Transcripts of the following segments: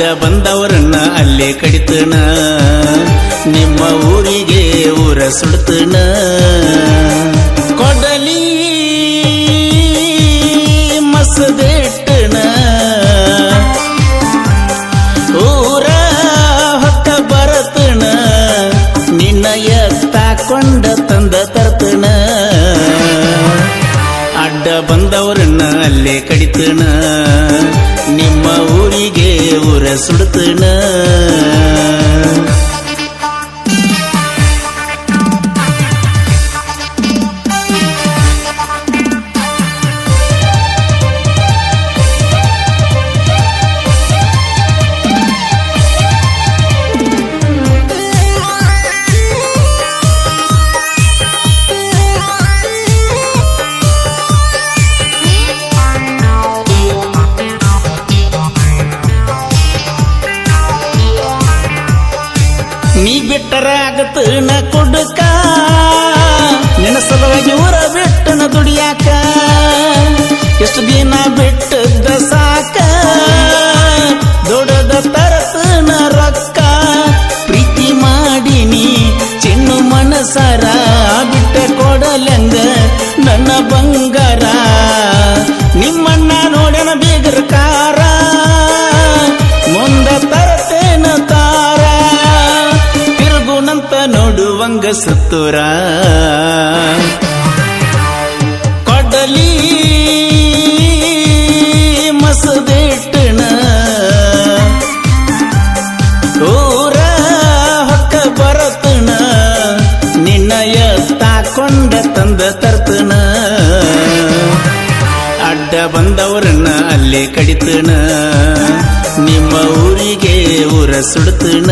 ಅಡ್ಡ ಬಂದವರನ್ನ ಅಲ್ಲೇ ಕಡಿತನ ನಿಮ್ಮ ಊರಿಗೆ ಊರ ಸುಡ್ತನ ಕೊಡಲಿ ಮಸದೆಟ್ಟನ ಊರ ಹೊತ್ತ ಬರತನ ನಿನ್ನ ಎತ್ತಾಕೊಂಡ ತಂದ ತರ್ತನ ಅಡ್ಡ ಬಂದವರನ್ನ ಅಲ್ಲೇ ಕಡಿತನ ನಿಮ್ಮ ಊರಿಗೆ ಊರ ಸುಡ್ತನ ನೀ ಬಿಟ್ಟರ ಆಗತನ ಕುಡುಕ ನಿನ್ನ ಸಲುವಾಗಿ ಊರ ಬಿಟ್ಟನ ದುಡಿಯಾಕ ಎಷ್ಟು ದಿನ ಬಿಟ್ಟದ ಸಾಕ ದೊಡ್ಡದ ತರತನ ರೊಕ್ಕ ಪ್ರೀತಿ ಮಾಡಿನಿ ಚಿನ್ನು ಮನಸರ ಬಿಟ್ಟ ಕೊಡಲೆಂಗ ನನ್ನ ಬಂಗಾರ ನಿಮ್ಮಣ್ಣ ನೋಡನ ಬೀಗರ ಕಾರ ಮುಂದ ತರತೇನ ತಾರ ತಿರುಗುನಂತ ನೋಡುವಂಗ ಸತ್ತುರ ಕೊಡಲಿ ಮಸದೆಟ್ಟನ ಊರ ಹೊಕ್ಕ ಬರತನ ನಿನ್ನ ಎತ್ತಾಕೊಂಡ ತಂದ ತರ್ತನ ಅಡ್ಡ ಬಂದವರನ್ನ ಅಲ್ಲೇ ಕಡಿತನ ನಿಮ್ಮ ಊರಿಗೆ ಊರ ಸುಡ್ತನ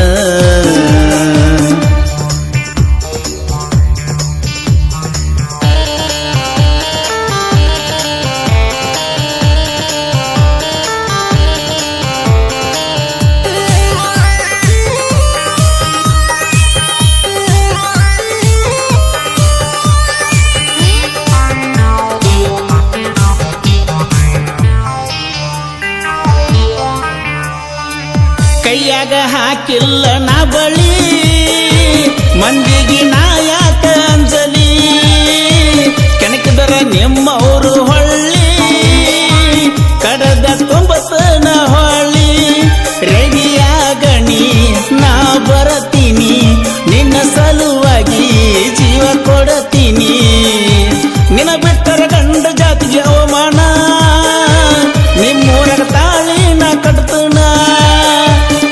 ಕೈಯಾಗ ಹಾಕಿಲ್ಲ ನಾ ಬಳಿ ಮಂದಿಗೆ ನಾ ಯಾಕ ಅಂಜಲಿ ಕೆಣಕಿದರ ನಿಮ್ಮವರು ಹೊಳ್ಳಿ ಕಡದ ತುಂಬತನ ಹೊಳ್ಳಿ ರೆಡಿಯಾಗಣಿ ನಾ ಬರತೀನಿ ನಿನ್ನ ಸಲುವಾಗಿ ಜೀವ ಕೊಡತೀನಿ ನಿನ್ನ ಬಿಟ್ಟರ ಗಂಡ ಜಾತಿಗೆ ಅವಮಾನ ನಿಮ್ಮೂರಗ ತಾಳಿ ನಾ ಕಟ್ತನ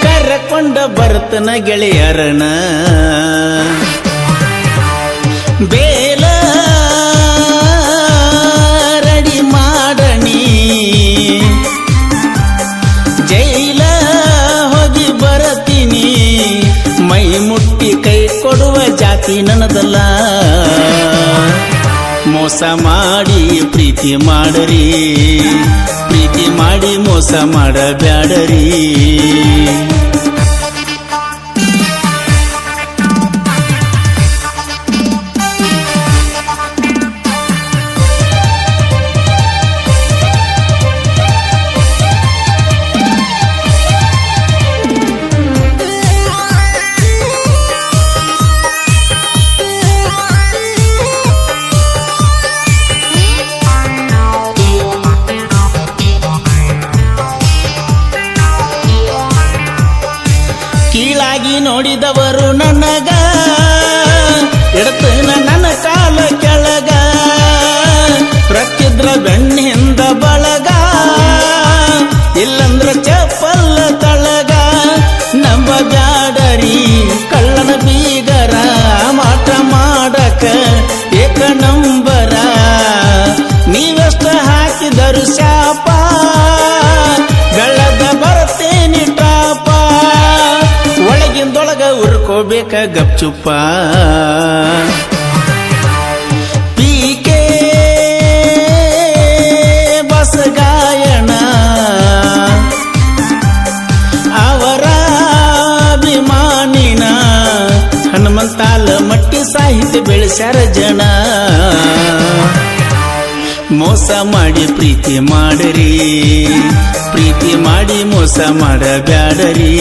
ಕರಕೊಂಡ ಬರ್ತನ ಗೆಳೆಯರನ ಬೇಲ ರೆಡಿ ಮಾಡಣಿ ಜೈಲ ಹೋಗಿ ಬರತೀನಿ ಮೈ ಮುಟ್ಟಿ ಕೈ ಕೊಡುವ ಜಾತಿ ನನ್ನದಲ್ಲ ಮೋಸ ಮಾಡಿ ಪ್ರೀತಿ ಮಾಡರಿ ಪ್ರೀತಿ ಮಾಡಿ ಮೋಸ ಮಾಡಬ್ಯಾಡರಿ ಕೀಳಾಗಿ ನೋಡಿದವರು ನನಗ ಎಡತನ ನನ್ನ ಕಾಲ ಕೆಳಗ ರಕ್ಕಿದ್ರ ಬೆಣ್ಣಿಂದ ಬಳಗ ಇಲ್ಲಂದ್ರ ಚಪ್ಪಲ್ಲ ತಳಗ ನಂಬ ಬ್ಯಾಡರಿ ಕಳ್ಳನ ಬೀಗರ ಮಾಟ ಮಾಡಕ ಏಕ ನಂಬರ ನೀವೆಷ್ಟ ಹಾಕಿದರು ಶಾಪ ಬೆಳ್ಳದ ಬರ್ತೇನಿ ಟಾಪ ಒಳಗಿಂದೊಳಗ ಉರ್ಕೋಬೇಕ ಗಪ್ಚುಪ್ಪ ಪೀಕೆ ಬಸ ಗಾಯಣ ಅವರ ಅಭಿಮಾನಿನ ಹನುಮಂತಾಲ ಮಟ್ಟಿ ಸಾಹಿತ್ಯ ಬೆಳೆಸ್ಯಾರ ಜನ ಮೋಸ ಮಾಡಿ ಪ್ರೀತಿ ಮಾಡರಿ ಪ್ರೀತಿ ಮಾಡಿ ಮೋಸ ಮಾಡಬ್ಯಾಡರಿ